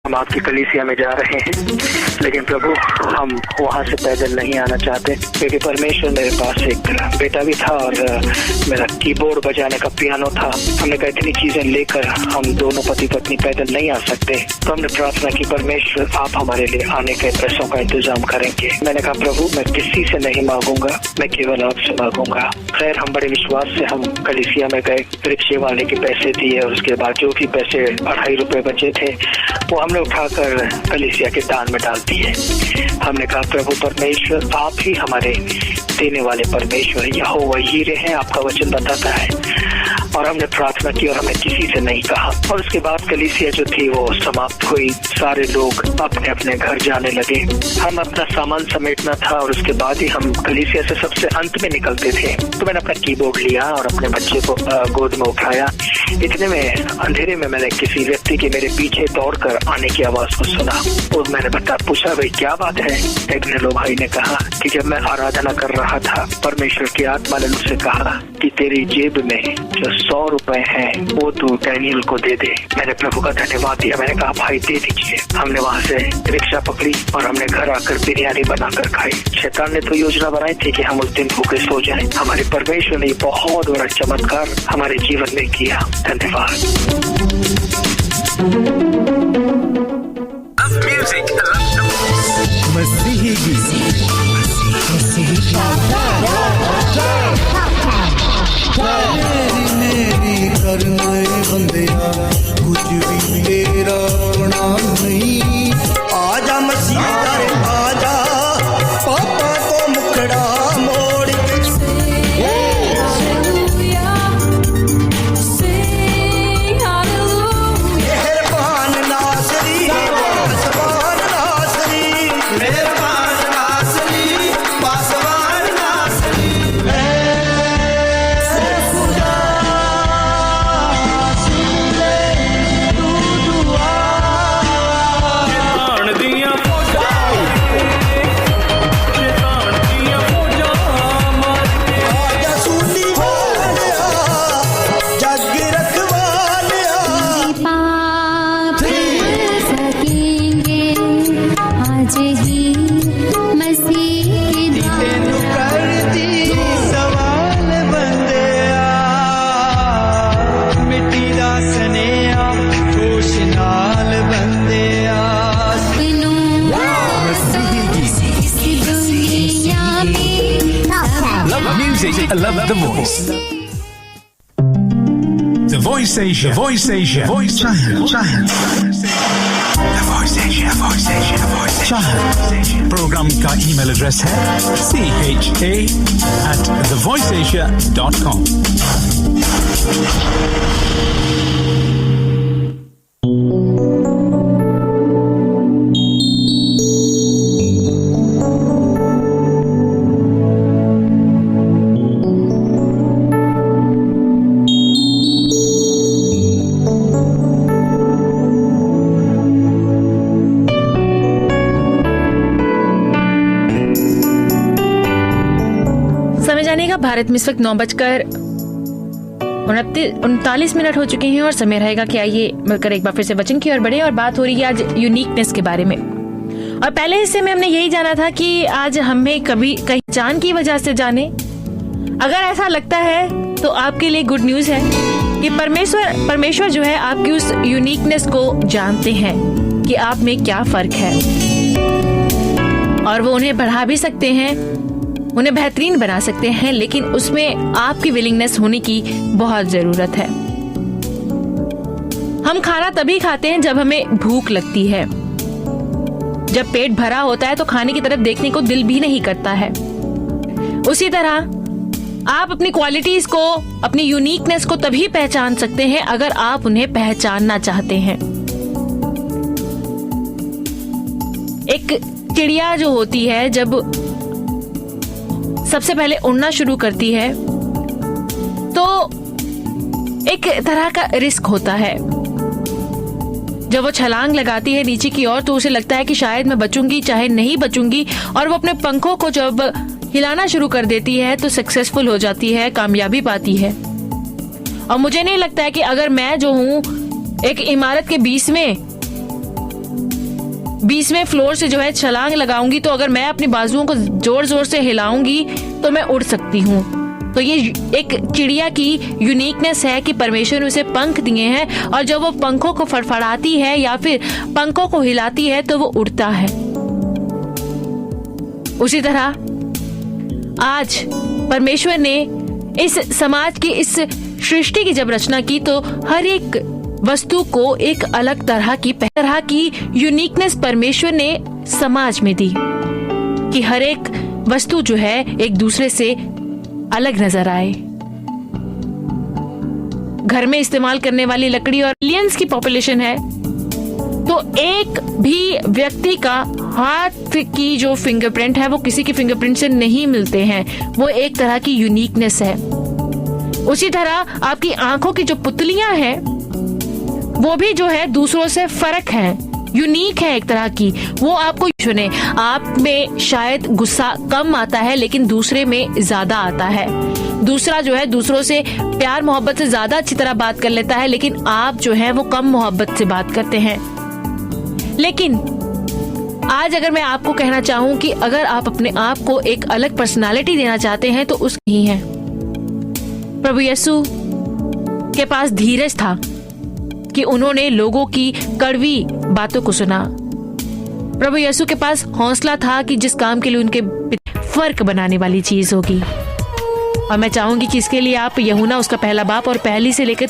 हम आपकी कलीसिया में जा रहे हैं, लेकिन प्रभु हम वहाँ से पैदल नहीं आना चाहते, क्योंकि परमेश्वर मेरे पास एक बेटा भी था और मेरा कीबोर्ड बजाने का पियानो था। हमने कहा इतनी चीजें लेकर हम दोनों पति पत्नी पैदल नहीं आ सकते, तो हमने प्रार्थना की परमेश्वर आप हमारे लिए आने के पैसों का इंतजाम करेंगे। मैंने कहा प्रभु मैं किसी से नहीं मांगूंगा, मैं केवल आपसे मांगूंगा। खैर हम बड़े विश्वास से हम कलीसिया में गए, रिक्शे वाले के पैसे दिए और उसके बाद जो भी पैसे 2.5 रुपए बचे थे वो हमने उठाकर कलीसिया के दान में डाल दिए। हमने कहा प्रभु परमेश्वर आप ही हमारे देने वाले परमेश्वर यहोवा यीरे हैं, आपका वचन बताता है। और हमने प्रार्थना की और हमने किसी से नहीं कहा। और उसके बाद कलीसिया जो थी वो समाप्त हुई, सारे लोग अपने अपने घर जाने लगे। हम अपना सामान समेटना था और उसके बाद ही हम कलीसिया से सबसे अंत में निकलते थे। तो मैंने अपना कीबोर्ड लिया और अपने बच्चे को गोद में उठाया। इतने में अंधेरे में मैंने किसी व्यक्ति के मेरे पीछे दौड़कर आने की आवाज को सुना और मैंने पूछा भाई क्या बात है। एक ने लोग भाई ने कहा कि जब मैं आराधना कर रहा था परमेश्वर की आत्मा ने मुझसे कहा कि तेरी जेब में जो 100 रुपए हैं वो तू डैनियल को दे दे। मैंने प्रभु का धन्यवाद दिया, मैंने कहा भाई दे दीजिए। हमने वहाँ से रिक्शा पकड़ी और हमने घर आकर बिरयानी बनाकर खाई। शैतान ने तो योजना बनाई थी कि हम उस दिन भूखे सो जाएं। हमारे परमेश्वर ने बहुत बड़ा चमत्कार हमारे जीवन में किया। धन्यवाद। मेरी करना बंदिया कुछ भी तेरा अपना नहीं। आजा मसीह आजा पापा को मुखड़ा मोड़ मेहरबान नासरी पासवान नासरी मेहरबान नासरी पासवान नासरी I love the voice. The Voice Asia. The Voice Asia. Voice Child. The Voice Asia. Voice Asia. Voice Child. Program का ईमेल एड्रेस है cha@thevoiceasia.com. भारत में इस वक्त 9:39 हो चुके हैं और समय रहेगा कि आइए मिलकर एक बार फिर से वचन की ओर बढ़े। और बात हो रही है आज यूनिकनेस के बारे में। और पहले हिस्से में हमने यही जाना था कि आज हमें कभी पहचान की वजह से जाने। अगर ऐसा लगता है तो आपके लिए गुड न्यूज है कि परमेश्वर जो है आपकी उस यूनिकनेस को जानते हैं कि आप में क्या फर्क है और वो उन्हें बढ़ा भी सकते हैं, उन्हें बेहतरीन बना सकते हैं, लेकिन उसमें आपकी विलिंगनेस होने की बहुत जरूरत है। हम खाना तभी खाते हैं जब हमें भूख लगती है। जब पेट भरा होता है तो खाने की तरफ देखने को दिल भी नहीं करता है। उसी तरह आप अपनी क्वालिटीज को, अपनी यूनिकनेस को तभी पहचान सकते हैं अगर आप उन्हें पहचानना चाहते हैं। एक चिड़िया जो होती है जब सबसे पहले उड़ना शुरू करती है तो एक तरह का रिस्क होता है। जब वो छलांग लगाती है नीचे की ओर तो उसे लगता है कि शायद मैं बचूंगी चाहे नहीं बचूंगी, और वो अपने पंखों को जब हिलाना शुरू कर देती है तो सक्सेसफुल हो जाती है, कामयाबी पाती है। और मुझे नहीं लगता है कि अगर मैं जो हूँ एक इमारत के 20वें 20वें फ्लोर से जो है छलांग लगाऊंगी तो अगर मैं अपनी बाजुओं को जोर जोर से हिलाऊंगी तो मैं उड़ सकती हूँ। तो ये एक चिड़िया की यूनिकनेस है कि परमेश्वर ने उसे पंख दिए हैं और जब वो पंखों को फड़फड़ाती है या फिर पंखों को हिलाती है तो वो उड़ता है। उसी तरह आज परमेश्वर ने इस समाज की, इस सृष्टि की जब रचना की तो हर एक वस्तु को एक अलग तरह की यूनिकनेस परमेश्वर ने समाज में दी कि हर एक वस्तु जो है एक दूसरे से अलग नजर आए। घर में इस्तेमाल करने वाली लकड़ी और मिलियंस की पॉपुलेशन है, तो एक भी व्यक्ति का हाथ की जो फिंगरप्रिंट है वो किसी की फिंगरप्रिंट से नहीं मिलते हैं। वो एक तरह की यूनिकनेस है। उसी तरह आपकी आंखों की जो पुतलियां हैं वो भी जो है दूसरों से फर्क है, यूनिक है एक तरह की। वो आपको सुने, आप में शायद गुस्सा कम आता है लेकिन दूसरे में ज्यादा आता है। दूसरा जो है दूसरों से प्यार मोहब्बत से ज्यादा अच्छी तरह बात कर लेता है लेकिन आप जो है वो कम मोहब्बत से बात करते हैं। लेकिन आज अगर मैं आपको कहना चाहूं कि अगर आप अपने आप को एक अलग पर्सनालिटी देना चाहते हैं तो उसकी ही है। प्रभु यीशु के पास धीरज था कि उन्होंने लोगों की कड़वी बातों को सुना। प्रभु यीशु के पास हौसला था कि जिस काम के लिए उनके फर्क बनाने वाली चीज होगी। और मैं चाहूंगी कि इसके लिए आप यूहन्ना उसका पहला बाप और पहली से लेकर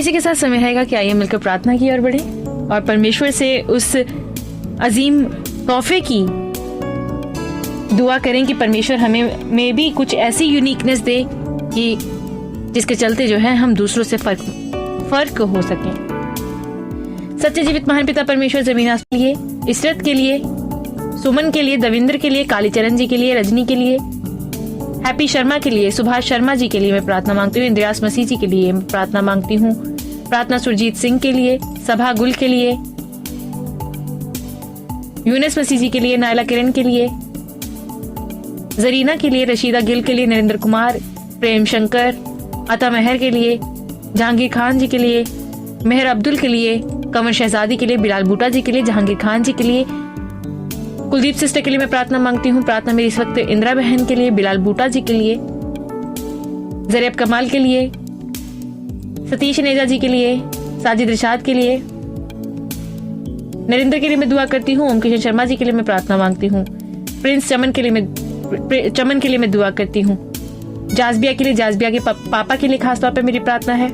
इसी के साथ समय रहेगा कि आइए मिलकर प्रार्थना की ओर बढ़े और परमेश्वर से उस अजीम तोहफे की दुआ करें कि परमेश्वर हमें में भी कुछ ऐसी यूनिकनेस दे कि जिसके चलते जो है हम दूसरों से फर्क हो सकें। सच्चे जीवित महान पिता परमेश्वर जमीन आसमान के लिए, इशरत के लिए, सुमन के लिए, दविंद्र के लिए, कालीचरण जी के लिए, रजनी के लिए, हैप्पी शर्मा के लिए, सुभाष शर्मा जी के लिए मैं प्रार्थना मांगती हूँ। इंद्रियास मसीह जी के लिए मैं प्रार्थना मांगती हूँ। प्रार्थना सुरजीत सिंह के लिए, सभा गुल के लिए, यूनिस मसीह जी के लिए, नायला किरण के लिए, जरीना के लिए, रशीदा गिल के लिए, नरेंद्र कुमार, प्रेम शंकर, अता मेहर के लिए, जहांगीर खान जी के लिए, मेहर अब्दुल के लिए, कंवर शहजादी के लिए, बिलाल बूटा जी के लिए, जहांगीर खान जी के लिए, कुलदीप सिस्टर के लिए मैं प्रार्थना मांगती हूँ। प्रार्थना मेरी इस वक्त इंदिरा बहन के लिए, बिलाल बूटा जी के लिए, जरेब कमाल के लिए, सतीश नेजा जी के लिए, साजिद रिशाद के लिए, नरेंद्र के लिए मैं दुआ करती हूँ। ओम किशन शर्मा जी के लिए मैं प्रार्थना मांगती हूँ। प्रिंस चमन के लिए मैं दुआ करती हूँ। जाजबिया के लिए, जाजबिया के पापा के लिए खास तौर पे मेरी प्रार्थना है,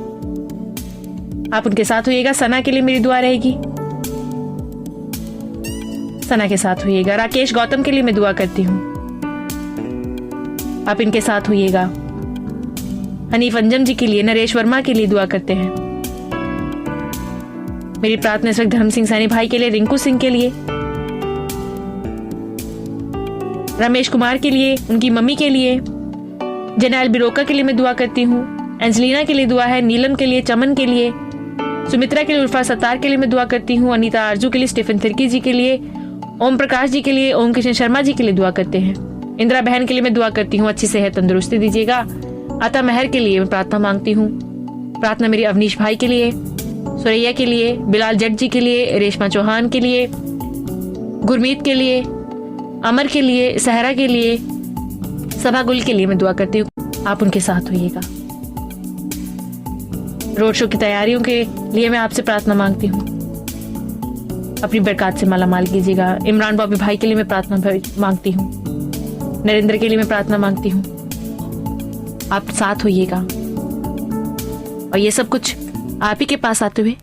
आप उनके साथ होइएगा। सना के लिए मेरी दुआ रहेगी, सना के साथ होइएगा। राकेश गौतम के लिए मैं दुआ करती हूँ, आप इनके साथ होइएगा। हनीफ अंजम जी के लिए, नरेश वर्मा के लिए दुआ करते हैं। मेरी प्रार्थना इस वक्त धर्म सिंह सैनी भाई के लिए, रिंकू सिंह के लिए, रमेश कुमार के लिए, उनकी मम्मी के लिए, जनाल बिरोका के लिए मैं दुआ करती हूँ। एंजलिना के लिए दुआ है, नीलम के लिए, चमन के लिए, सुमित्रा के लिए, उर्फा सत्तार के लिए मैं दुआ करती हूँ। अनीता आरजू के लिए, स्टीफन थिर्की जी के लिए, ओम प्रकाश जी के लिए, ओम किशन शर्मा जी के लिए दुआ करते हैं। इंदिरा बहन के लिए मैं दुआ करती हूँ, अच्छी सेहत तंदुरुस्ती दीजिएगा। अता मेहर के लिए मैं प्रार्थना मांगती हूँ। प्रार्थना मेरी अवनीश भाई के लिए, सुरैया के लिए, बिलाल जट जी के लिए, रेशमा चौहान के लिए, गुरमीत के लिए, अमर के लिए, सहरा के लिए, सभा गुल के लिए मैं दुआ करती हूँ, आप उनके साथ होइएगा। रोड शो की तैयारियों के लिए मैं आपसे प्रार्थना मांगती हूँ, अपनी बरकत से माला माल कीजिएगा। इमरान बॉबी भाई के लिए मैं प्रार्थना मांगती हूँ। नरेंद्र के लिए मैं प्रार्थना मांगती हूँ, आप साथ होइएगा। और ये सब कुछ आप ही के पास आते हुए,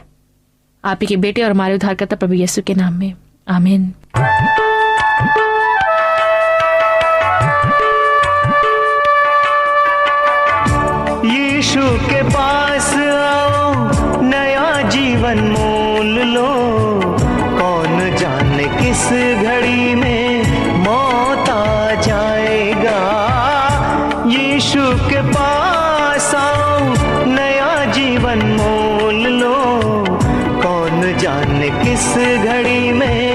आप ही के बेटे और हमारे उद्धारकर्ता प्रभु यीशु के नाम में, आमीन। यीशु के पास आओ, नया जीवन मोल लो। कौन जाने किस घड़ी में मौत आ जाएगा। यीशु के पास आओ, नया जीवन मोल लो। कौन जाने किस घड़ी में